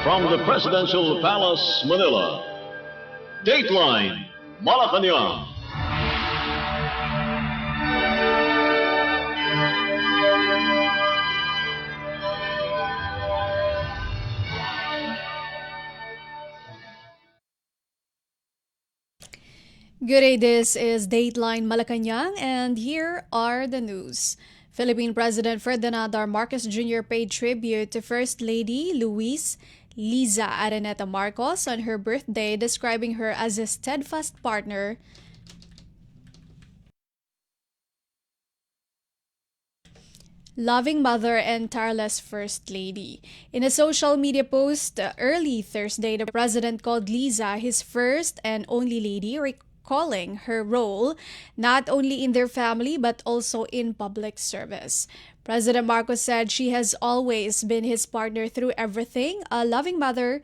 From the Presidential Palace, Manila, Dateline Malacañang. Good day, this is Dateline Malacañang, and here are the news. Philippine President Ferdinand R. Marcos Jr. paid tribute to First Lady Liza Araneta Marcos on her birthday, describing her as a steadfast partner, loving mother, and tireless First Lady. In a social media post early Thursday, the president called Liza his first and only lady, recalling her role not only in their family but also in public service. President Marcos said she has always been his partner through everything, a loving mother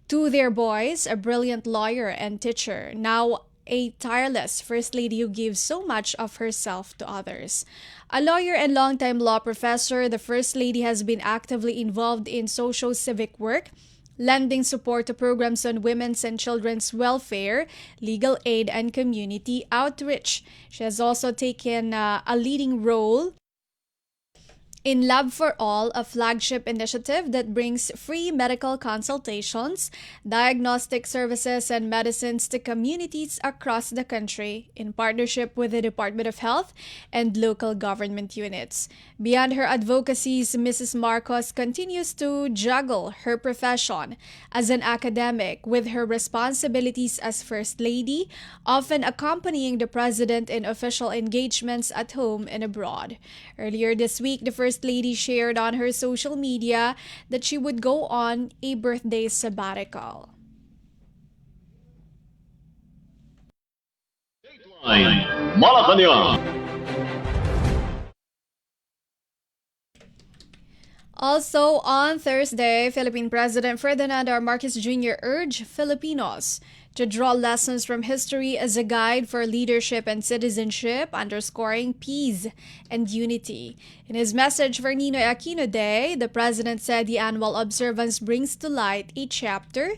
to their boys, a brilliant lawyer and teacher, now a tireless First Lady who gives so much of herself to others. A lawyer and longtime law professor, the First Lady has been actively involved in social civic work, lending support to programs on women's and children's welfare, legal aid, and community outreach. She has also taken a leading role in Lab for All, a flagship initiative that brings free medical consultations, diagnostic services, and medicines to communities across the country in partnership with the Department of Health and local government units. Beyond her advocacies, Mrs. Marcos continues to juggle her profession as an academic with her responsibilities as First Lady, often accompanying the President in official engagements at home and abroad. Earlier this week, the First Lady shared on her social media that she would go on a birthday sabbatical. Dateline Malacañang. Also on Thursday, Philippine President Ferdinand R. Marcos Jr. urged Filipinos to draw lessons from history as a guide for leadership and citizenship, underscoring peace and unity. In his message for Ninoy Aquino Day, the president said the annual observance brings to light a chapter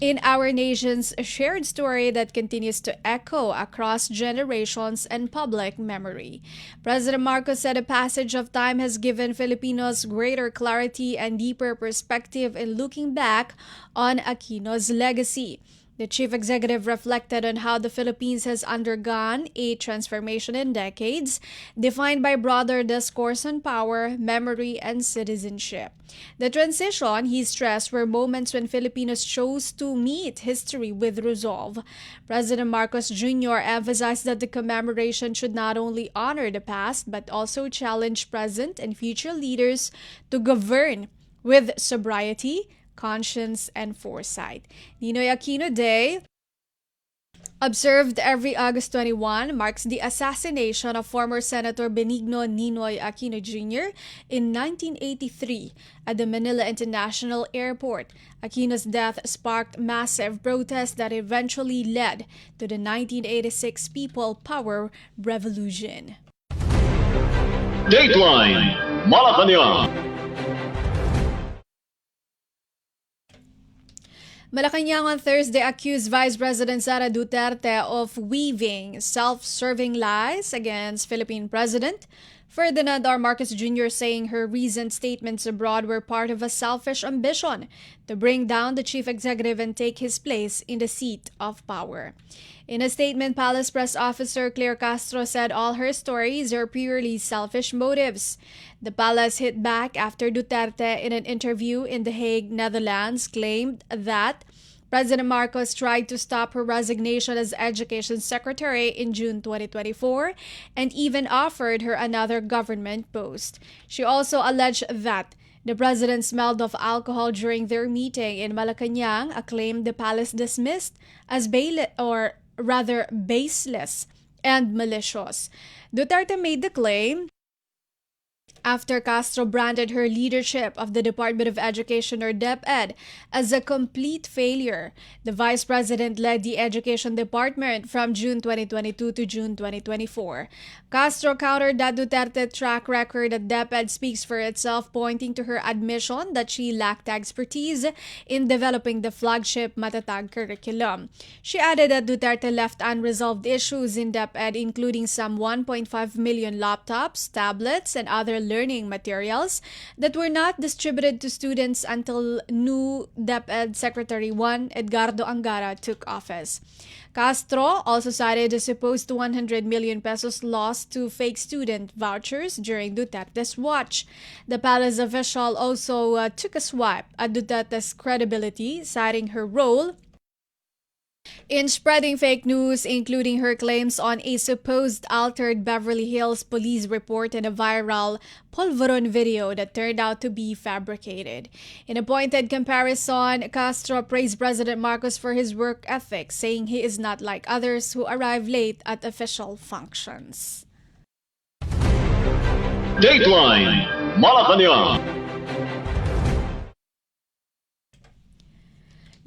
in our nation's shared story that continues to echo across generations and public memory. President Marcos said a passage of time has given Filipinos greater clarity and deeper perspective in looking back on Aquino's legacy. The chief executive reflected on how the Philippines has undergone a transformation in decades, defined by broader discourse on power, memory, and citizenship. The transition, he stressed, were moments when Filipinos chose to meet history with resolve. President Marcos Jr. emphasized that the commemoration should not only honor the past, but also challenge present and future leaders to govern with sobriety, conscience, and foresight. Ninoy Aquino Day, observed every August 21, marks the assassination of former Senator Benigno Ninoy Aquino Jr. in 1983 at the Manila International Airport. Aquino's death sparked massive protests that eventually led to the 1986 People Power Revolution. Dateline Malacañang. Malacañang on Thursday accused Vice President Sara Duterte of weaving self-serving lies against Philippine President Ferdinand R. Marcos Jr., saying her recent statements abroad were part of a selfish ambition to bring down the chief executive and take his place in the seat of power. In a statement, Palace Press Officer Claire Castro said all her stories are purely selfish motives. The palace hit back after Duterte, in an interview in The Hague, Netherlands, claimed that President Marcos tried to stop her resignation as Education Secretary in June 2024 and even offered her another government post. She also alleged that the president smelled of alcohol during their meeting in Malacañang, a claim the palace dismissed as baseless and malicious. Duterte made the claim after Castro branded her leadership of the Department of Education or DepEd as a complete failure. The vice president led the Education Department from June 2022 to June 2024. Castro countered that Duterte's track record at DepEd speaks for itself, pointing to her admission that she lacked expertise in developing the flagship Matatag curriculum. She added that Duterte left unresolved issues in DepEd, including some 1.5 million laptops, tablets, and other learning materials that were not distributed to students until new DepEd Secretary 1 Edgardo Angara took office. Castro also cited a supposed 100 million pesos lost to fake student vouchers during Duterte's watch. The palace official also took a swipe at Duterte's credibility, citing her role in spreading fake news, including her claims on a supposed altered Beverly Hills police report and a viral Polvoron video that turned out to be fabricated. In a pointed comparison, Castro praised President Marcos for his work ethic, saying he is not like others who arrive late at official functions. Dateline Malacañang.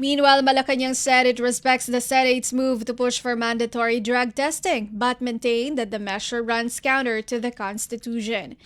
Meanwhile, Malacañang said it respects the Senate's move to push for mandatory drug testing, but maintained that the measure runs counter to the Constitution.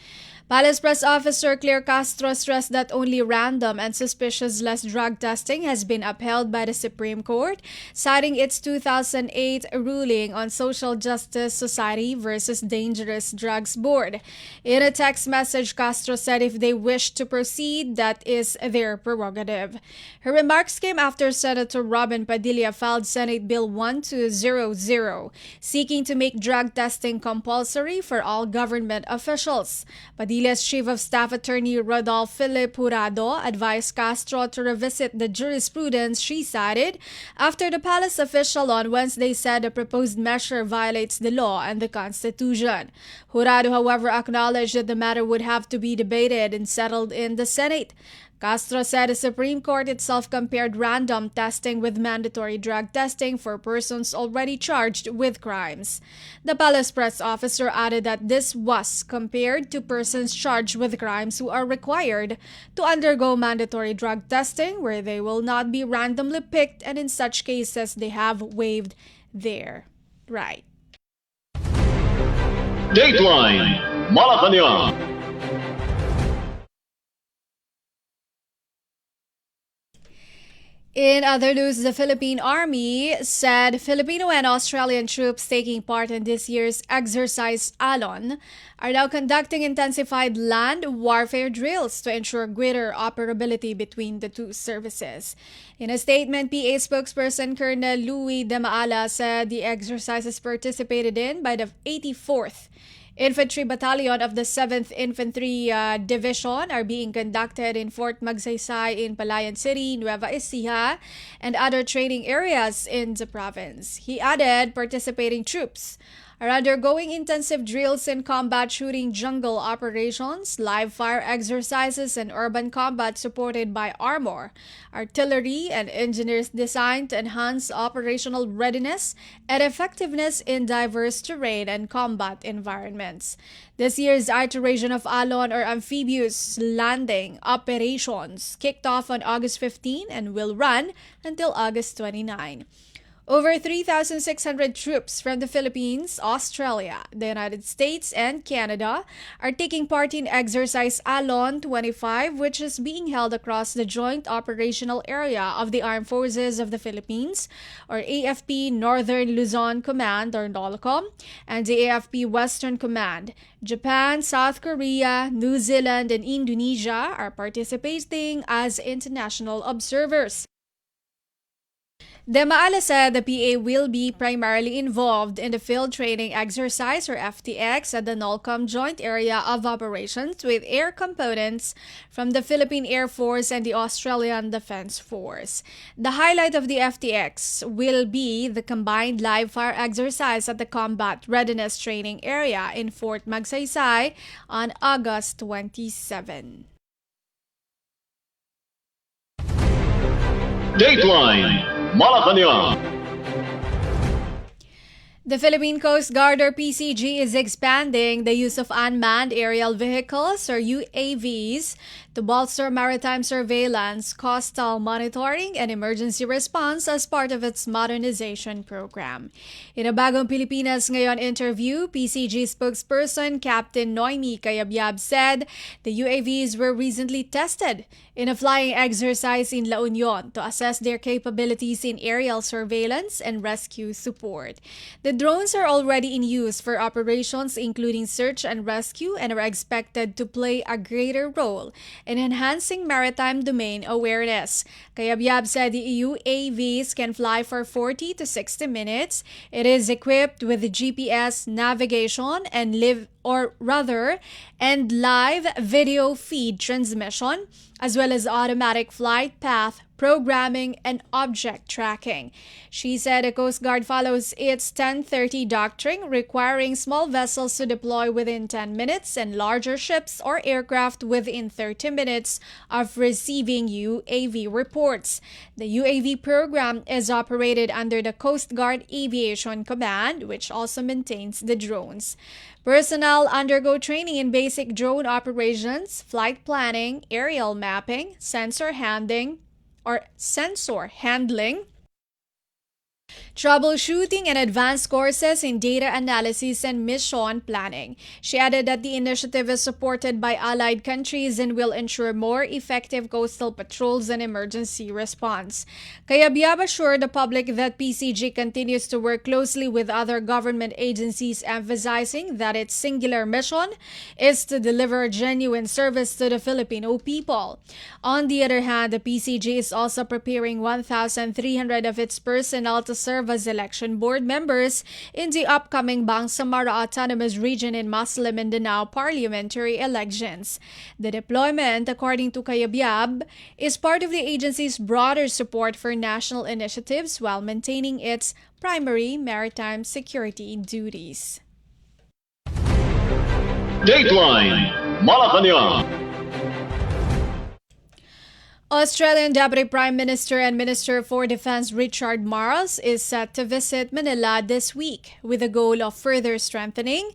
Palace Press Officer Claire Castro stressed that only random and suspicious drug testing has been upheld by the Supreme Court, citing its 2008 ruling on Social Justice Society versus Dangerous Drugs Board. In a text message, Castro said if they wish to proceed, that is their prerogative. Her remarks came after Senator Robin Padilla filed Senate Bill 1200, seeking to make drug testing compulsory for all government officials. Padilla's Chief of Staff Attorney Rodolfo Philip Jurado advised Castro to revisit the jurisprudence she cited after the palace official on Wednesday said the proposed measure violates the law and the Constitution. Jurado, however, acknowledged that the matter would have to be debated and settled in the Senate. Castro said the Supreme Court itself compared random testing with mandatory drug testing for persons already charged with crimes. The palace press officer added that this was compared to persons charged with crimes who are required to undergo mandatory drug testing, where they will not be randomly picked, and in such cases they have waived their right. Dateline Malacañang. In other news, the Philippine Army said Filipino and Australian troops taking part in this year's exercise Alon are now conducting intensified land warfare drills to ensure greater operability between the two services. In a statement, PA spokesperson Colonel Louis De Maala said the exercises participated in by the 84th Infantry Battalion of the 7th Infantry Division are being conducted in Fort Magsaysay in Palayan City, Nueva Ecija, and other training areas in the province. He added participating troops are undergoing intensive drills in combat shooting, jungle operations, live fire exercises, and urban combat supported by armor, artillery, and engineers designed to enhance operational readiness and effectiveness in diverse terrain and combat environments. This year's iteration of Alon, or amphibious landing operations, kicked off on August 15 and will run until August 29. Over 3,600 troops from the Philippines, Australia, the United States, and Canada are taking part in Exercise Alon 25, which is being held across the Joint Operational Area of the Armed Forces of the Philippines, or AFP Northern Luzon Command, or NOLCOM, and the AFP Western Command. Japan, South Korea, New Zealand, and Indonesia are participating as international observers. De Maala said the PA will be primarily involved in the Field Training Exercise, or FTX, at the NOLCOM Joint Area of Operations with air components from the Philippine Air Force and the Australian Defence Force. The highlight of the FTX will be the combined live fire exercise at the Combat Readiness Training Area in Fort Magsaysay on August 27. Dateline Malacañang. The Philippine Coast Guard or PCG is expanding the use of unmanned aerial vehicles or UAVs to bolster maritime surveillance, coastal monitoring, and emergency response as part of its modernization program. In a Bagong Pilipinas Ngayon interview, PCG spokesperson Captain Noemi Cayabyab said the UAVs were recently tested in a flying exercise in La Union to assess their capabilities in aerial surveillance and rescue support. The drones are already in use for operations including search and rescue and are expected to play a greater role in enhancing maritime domain awareness. Cayabyab said the UAVs can fly for 40 to 60 minutes. It is equipped with GPS navigation and live video feed transmission, as well as automatic flight path programming and object tracking. She said the Coast Guard follows its 1030 doctrine, requiring small vessels to deploy within 10 minutes and larger ships or aircraft within 30 minutes of receiving UAV reports. The UAV program is operated under the Coast Guard Aviation Command, which also maintains the drones. Personnel undergo training in basic drone operations, flight planning, aerial mapping, sensor handling, troubleshooting, and advanced courses in data analysis and mission planning. She added that the initiative is supported by allied countries and will ensure more effective coastal patrols and emergency response. Cayabyab assured the public that PCG continues to work closely with other government agencies, emphasizing that its singular mission is to deliver genuine service to the Filipino people. On the other hand, the PCG is also preparing 1,300 of its personnel to serve as election board members in the upcoming Bangsamoro Autonomous Region in Muslim Mindanao parliamentary elections. The deployment, according to Cayabyab, is part of the agency's broader support for national initiatives while maintaining its primary maritime security duties. Dateline Malacañang. Australian Deputy Prime Minister and Minister for Defense Richard Marles is set to visit Manila this week with the goal of further strengthening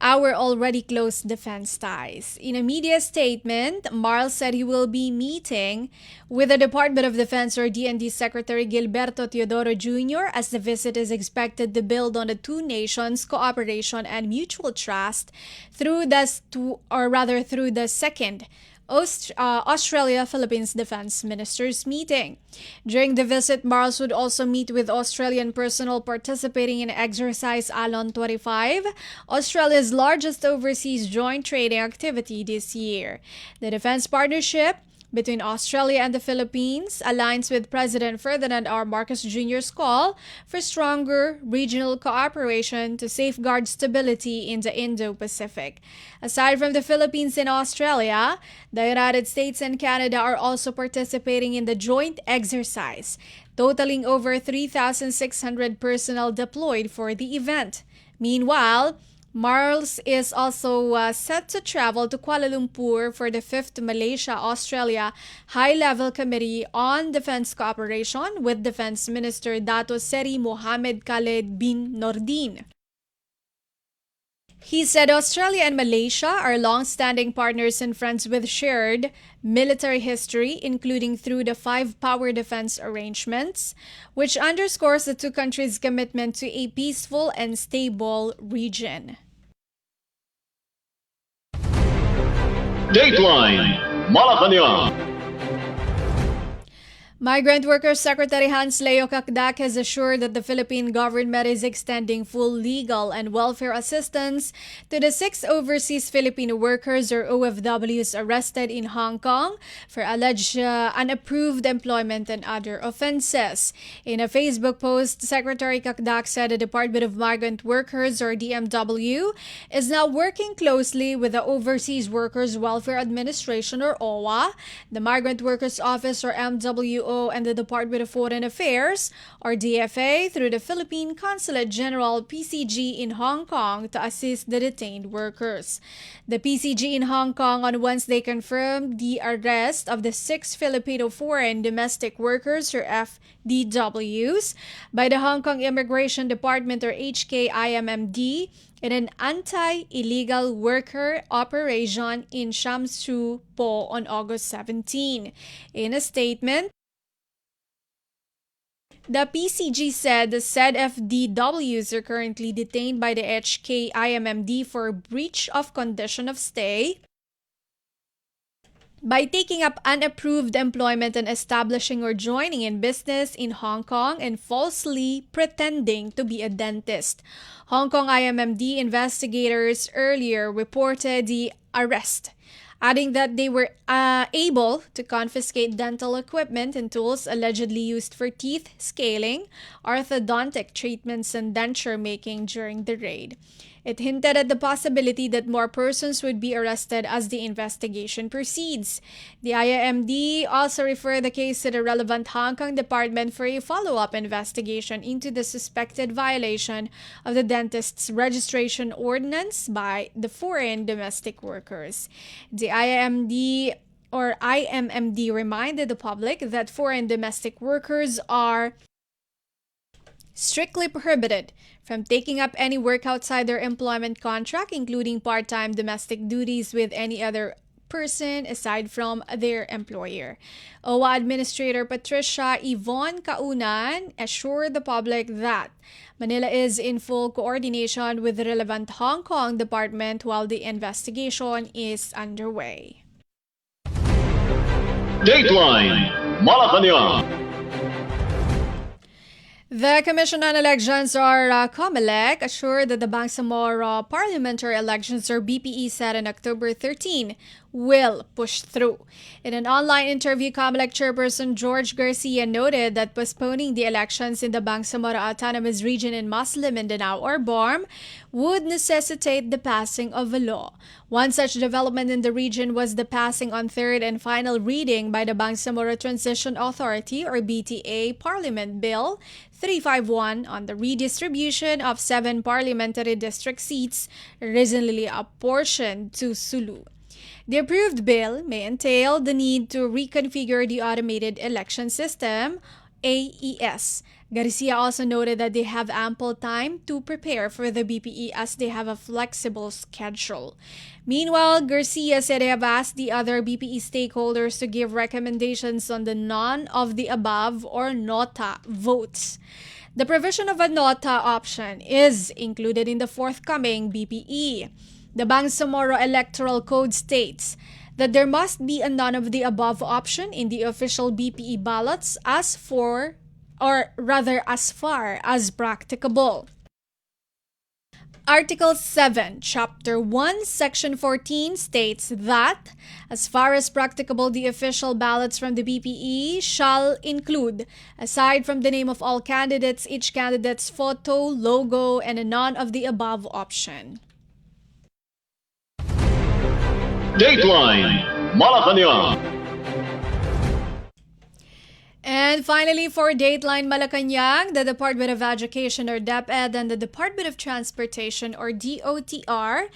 our already close defense ties. In a media statement, Marles said he will be meeting with the Department of Defense or DND Secretary Gilberto Teodoro Jr. as the visit is expected to build on the two nations' cooperation and mutual trust through the second Australia-Philippines Defense Ministers meeting. During the visit, Marles would also meet with Australian personnel participating in Exercise Alon 25, Australia's largest overseas joint training activity this year. The defense partnership between Australia and the Philippines aligns with President Ferdinand R. Marcos Jr.'s call for stronger regional cooperation to safeguard stability in the Indo-Pacific. Aside from the Philippines and Australia, the United States and Canada are also participating in the joint exercise, totaling over 3,600 personnel deployed for the event. Meanwhile, Marles is also set to travel to Kuala Lumpur for the 5th Malaysia-Australia High-Level Committee on Defense Cooperation with Defense Minister Dato Seri Mohamed Khaled bin Nordin. He said Australia and Malaysia are long-standing partners and friends with shared military history, including through the 5 power defense arrangements, which underscores the two countries' commitment to a peaceful and stable region. Dateline Malacañang. Migrant Workers Secretary Hans Leo Cacdac has assured that the Philippine government is extending full legal and welfare assistance to the 6 overseas Filipino workers or OFWs arrested in Hong Kong for alleged unapproved employment and other offenses. In a Facebook post, Secretary Cacdac said the Department of Migrant Workers or DMW is now working closely with the Overseas Workers Welfare Administration or OWA, the Migrant Workers Office or MWO, PCSO and the Department of Foreign Affairs, or DFA, through the Philippine Consulate General PCG in Hong Kong to assist the detained workers. The PCG in Hong Kong on Wednesday confirmed the arrest of the 6 Filipino foreign domestic workers, or FDWs, by the Hong Kong Immigration Department, or HKIMMD, in an anti-illegal worker operation in Shamsu Po on August 17. In a statement, the PCG said the said FDWs are currently detained by the HKIMMD for breach of condition of stay by taking up unapproved employment and establishing or joining in business in Hong Kong and falsely pretending to be a dentist. Hong Kong IMMD investigators earlier reported the arrest, adding that they were able to confiscate dental equipment and tools allegedly used for teeth scaling, orthodontic treatments, and denture making during the raid. It hinted at the possibility that more persons would be arrested as the investigation proceeds. The IIMD also referred the case to the relevant Hong Kong department for a follow-up investigation into the suspected violation of the dentist's registration ordinance by the foreign domestic workers. The IIMD reminded the public that foreign domestic workers are strictly prohibited from taking up any work outside their employment contract, including part-time domestic duties with any other person aside from their employer. OWA Administrator Patricia Yvonne Kaunan assured the public that Manila is in full coordination with the relevant Hong Kong department while the investigation is underway. Dateline Malacañang. The Commission on Elections, or COMELEC, assured that the Bangsamoro parliamentary elections, or BPE, set on October 13 will push through. In an online interview, COMELEC chairperson George Garcia noted that postponing the elections in the Bangsamoro Autonomous Region in Muslim Mindanao, or BARM, would necessitate the passing of a law. One such development in the region was the passing on third and final reading by the Bangsamoro Transition Authority, or BTA, Parliament Bill 351 on the redistribution of 7 parliamentary district seats recently apportioned to Sulu. The approved bill may entail the need to reconfigure the automated election system, AES. Garcia also noted that they have ample time to prepare for the BPE as they have a flexible schedule. Meanwhile, Garcia said they have asked the other BPE stakeholders to give recommendations on the none of the above, or NOTA, votes. The provision of a NOTA option is included in the forthcoming BPE. The Bangsamoro Electoral Code states that there must be a none of the above option in the official BPE ballots as far as practicable. Article 7, Chapter 1, Section 14 states that, as far as practicable, the official ballots from the BPE shall include, aside from the name of all candidates, each candidate's photo, logo, and a none of the above option. Dateline Malacañang. And finally, for Dateline Malacañang, the Department of Education, or DepEd, and the Department of Transportation, or DOTR,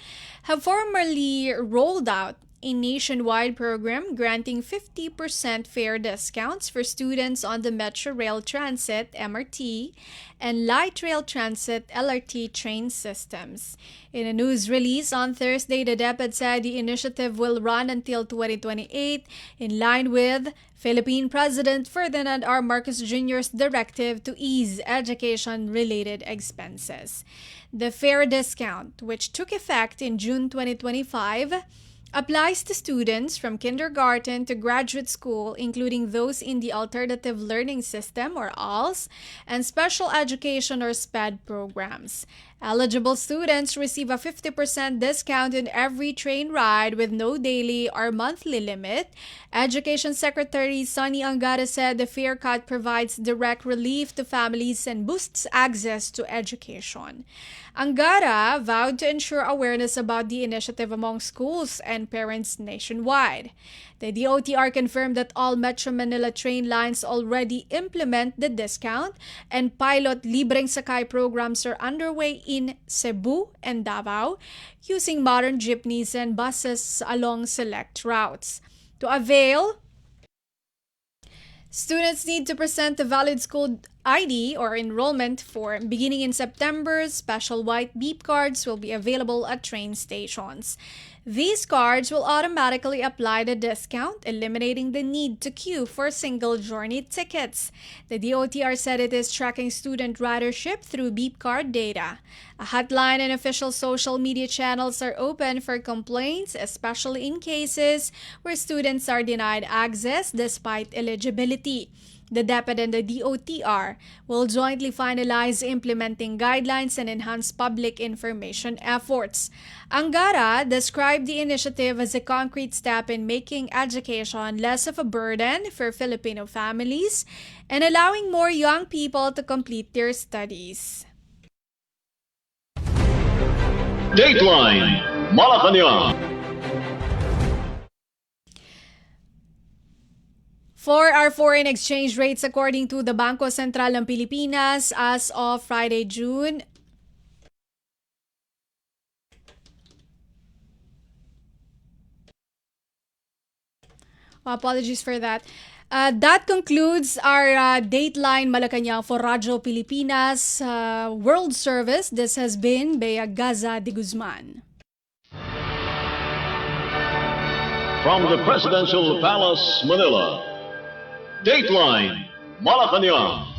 have formally rolled out a nationwide program granting 50% fare discounts for students on the Metro Rail Transit (MRT) and Light Rail Transit (LRT) train systems. In a news release on Thursday, the DepEd said the initiative will run until 2028, in line with Philippine President Ferdinand R. Marcos Jr.'s directive to ease education-related expenses. The fare discount, which took effect in June 2025, applies to students from kindergarten to graduate school, including those in the Alternative Learning System, or ALS, and Special Education, or SPED programs. Eligible students receive a 50% discount in every train ride with no daily or monthly limit. Education Secretary Sonny Angara said the fare cut provides direct relief to families and boosts access to education. Angara vowed to ensure awareness about the initiative among schools and parents nationwide. The DOTR confirmed that all Metro Manila train lines already implement the discount, and pilot libreng sakay programs are underway in Cebu and Davao using modern jeepneys and buses along select routes. To avail, students need to present a valid school ID or enrollment form. Beginning in September, special white beep cards will be available at train stations. These cards will automatically apply the discount, eliminating the need to queue for single journey tickets. The DOTR said it is tracking student ridership through beep card data. A hotline and official social media channels are open for complaints, especially in cases where students are denied access despite eligibility. The DepEd and the DOTR will jointly finalize implementing guidelines and enhance public information efforts. Angara described the initiative as a concrete step in making education less of a burden for Filipino families and allowing more young people to complete their studies. Dateline Malacañang. For our foreign exchange rates, according to the Bangko Sentral ng Pilipinas, as of Friday, June, apologies for that. That concludes our Dateline Malacañang for Radyo Pilipinas World Service. This has been Bea Gaza-de Guzman. From the Presidential Palace, Manila, Dateline Malacañang.